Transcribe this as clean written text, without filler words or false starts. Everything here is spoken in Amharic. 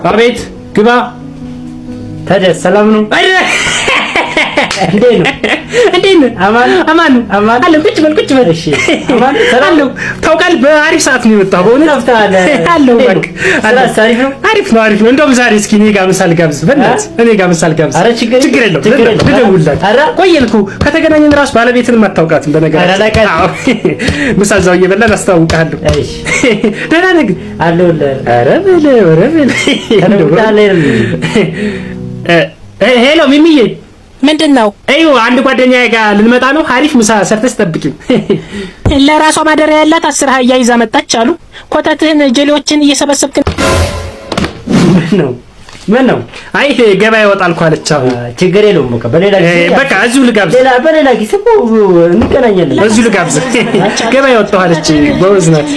አቤት ግባ። ታዲያ ሰላም ነው? እንዴት ነው? አማን አለ። ቁጭ በል እሺ። አማን ሰላም ነው? ታውቃለህ በአሪፍ ሰዓት ነው የመጣው። በእውነት አለው። በቃ አሪፍ ነው። እንደውም ዛሬ እስኪ እኔ ጋር ምሳል ጋብዝ። በእናትህ እኔ ጋር ምሳል ጋብዝ። ኧረ ችግር የለም። ልደውልላት። ቆየን እኮ ከተገናኘን እራሱ ባለቤትንም አታውቃትም። በነገራችን ምሳ እዛው እየበላን አስተዋውቅሃለሁ። እሺ ደህና ነህ ግን? አለሁልህ። ኧረ በል ሄሎ ሚሚዬ ምንድነው? አይው አንድ ጓደኛዬ ጋር ልንመጣ ነው። አሪፍ ምሳ ሰርተሽ ጠብቂኝ። ለራሷ ማደሪያ ያላት 10 አህያ ይዛ መጣች አሉ። ኮተትህን ጀሌዎችን እየሰበሰብክ ምን ነው? አይ ገበያ ይወጣል እኮ አለች። ችግር የለውም። በሌላ ጊዜ በቃ እዚሁ ልጋብዝ። በሌላ ጊዜ እንገናኛለን። እዚሁ ልጋብዝ። ገበያ ይወጣው አለች። በወዝ ናት።